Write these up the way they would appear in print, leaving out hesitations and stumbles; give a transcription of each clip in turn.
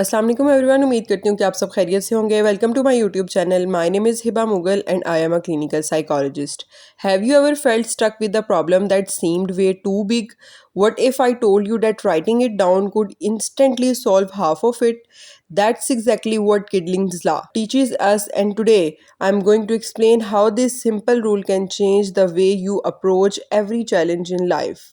अस्सलाम वालेकुम एवरीवन, उम्मीद करती हूँ कि आप सब खैरियत से होंगे। Welcome to my YouTube channel. My name is Hiba Mughal and I am a clinical psychologist. Have you ever felt stuck with the problem that seemed way too big? What if I told you that writing it down could instantly solve half of it? That's exactly what Kidling's Law teaches us, and today I'm going to explain how this simple rule can change the way you approach every challenge in life.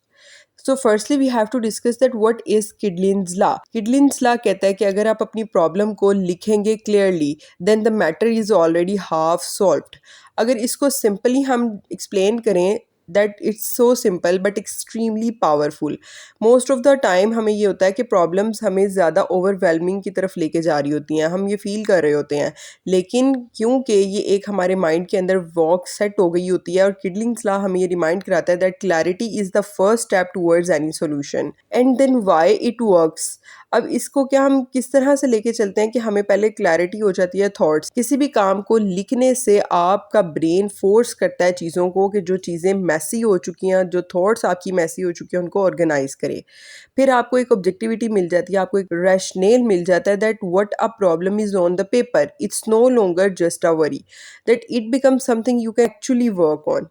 So firstly we have to discuss that what is Kidlin's law. Kidlin's law कहता है कि अगर आप अपनी problem को लिखेंगे clearly then the matter is already half solved. अगर इसको सिंपली हम एक्सप्लेन करें that it's so simple but extremely powerful. Most of the time हमें ये होता है कि प्रॉब्लम्स हमें ज़्यादा ओवरवेलमिंग की तरफ लेके जा रही होती हैं, हम ये फील कर रहे होते हैं, लेकिन क्योंकि ये एक हमारे माइंड के अंदर वॉक सेट हो गई होती है और किडलिंग्स लॉ हमें ये रिमाइंड कराता है that clarity is the first step towards any solution and then why it works. अब इसको क्या हम किस तरह से लेके चलते हैं कि हमें पहले क्लैरिटी हो जाती है थॉट्स। किसी भी काम को लिखने से आपका ब्रेन फोर्स करता है चीज़ों को कि जो चीज़ें मैसी हो चुकी हैं, जो थॉट्स आपकी मैसी हो चुकी हैं, उनको ऑर्गेनाइज करे। फिर आपको एक ऑब्जेक्टिविटी मिल जाती है, आपको एक रैशनेल मिल जाता है that what a problem is on the paper, it's no longer just a worry, that it become something you can actually work on.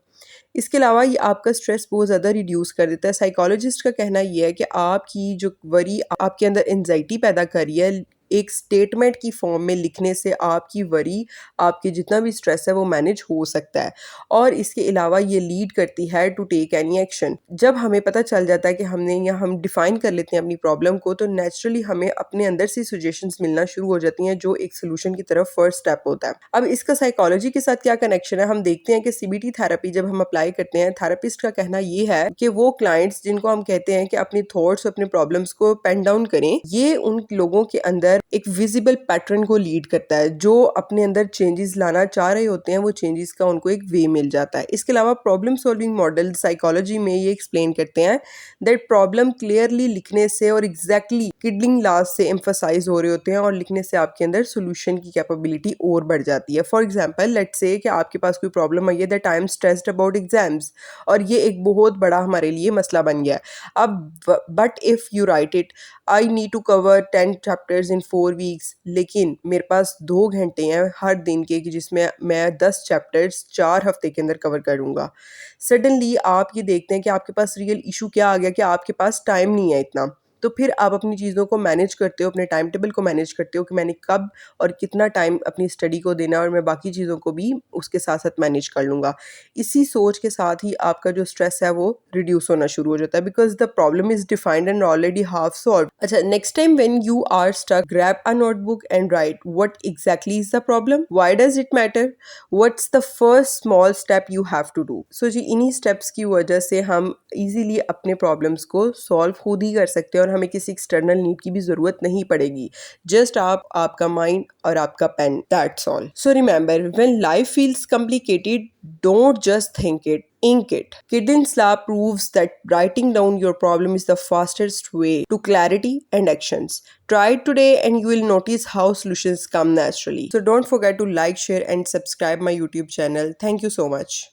इसके अलावा ये आपका स्ट्रेस बहुत ज़्यादा रिड्यूस कर देता है। साइकोलॉजिस्ट का कहना ये है कि आपकी जो वरी आपके अंदर एंजाइटी पैदा कर रही है, एक स्टेटमेंट की फॉर्म में लिखने से आपकी वरी, आपकी जितना भी स्ट्रेस है वो मैनेज हो सकता है। और इसके अलावा ये लीड करती है टू टेक एनी एक्शन। जब हमें पता चल जाता है कि हमने या हम डिफाइन कर लेते हैं अपनी प्रॉब्लम को, तो नेचुरली हमें अपने अंदर से सजेशंस मिलना शुरू हो जाती हैं जो एक सोल्यूशन की तरफ फर्स्ट स्टेप होता है। अब इसका साइकोलॉजी के साथ क्या कनेक्शन है, हम देखते हैं कि सीबीटी थेरेपी जब हम अप्लाई करते हैं, थेरेपिस्ट का कहना ये है कि वो क्लाइंट्स जिनको हम कहते हैं कि अपनी थॉट्स, अपने प्रॉब्लम्स को पेन डाउन करें, ये उन लोगों के अंदर एक विजिबल पैटर्न को लीड करता है। जो अपने अंदर चेंजेस लाना चाह रहे होते हैं वो चेंजेस का उनको एक वे मिल जाता है। इसके अलावा प्रॉब्लम सॉल्विंग मॉडल साइकोलॉजी में ये एक्सप्लेन करते हैं दैट प्रॉब्लम क्लियरली लिखने से और एग्जैक्टली किडलिंग लॉज से एम्फसाइज हो रहे होते हैं और लिखने से आपके अंदर सोल्यूशन की कैपेबिलिटी और बढ़ जाती है। फॉर एग्जाम्पल लेट्स से कि आपके पास कोई प्रॉब्लम आई है that I am stressed about exams, और ये एक बहुत बड़ा हमारे लिए मसला बन गया। अब but if you write it, I need to cover 10 chapters in 4 weeks, लेकिन मेरे पास 2 घंटे हैं हर दिन के कि जिसमें मैं 10 चैप्टर्स 4 हफ्ते के अंदर कवर करूँगा। सडनली आप ये देखते हैं कि आपके पास रियल इशू क्या आ गया कि आपके पास टाइम नहीं है इतना। तो फिर आप अपनी चीज़ों को मैनेज करते हो, अपने टाइम टेबल को मैनेज करते हो कि मैंने कब और कितना टाइम अपनी स्टडी को देना है और मैं बाकी चीज़ों को भी उसके साथ साथ मैनेज कर लूँगा। इसी सोच के साथ ही आपका जो स्ट्रेस है वो रिड्यूस होना शुरू हो जाता है because the problem is defined and already half solve. अच्छा, next time when you are stuck, grab a notebook and write what exactly is the problem, why does it matter, what's the first small step you have to do. So जी, इन्हीं steps की वजह से हम easily अपने problems को solve खुद ही कर सकते हैं और हमें किसी एक्सटर्नल नीड की भी ज़रूरत नहीं पड़ेगी। जस्ट आप, आपका माइंड और आपका pen, that's all. So remember, when life feels complicated, don't just think it, ink it. Kidden's Law proves that writing down your problem is the fastest way to clarity and actions. Try it today and you will notice how solutions come naturally. So don't forget to like, share and subscribe my YouTube channel. Thank you so much.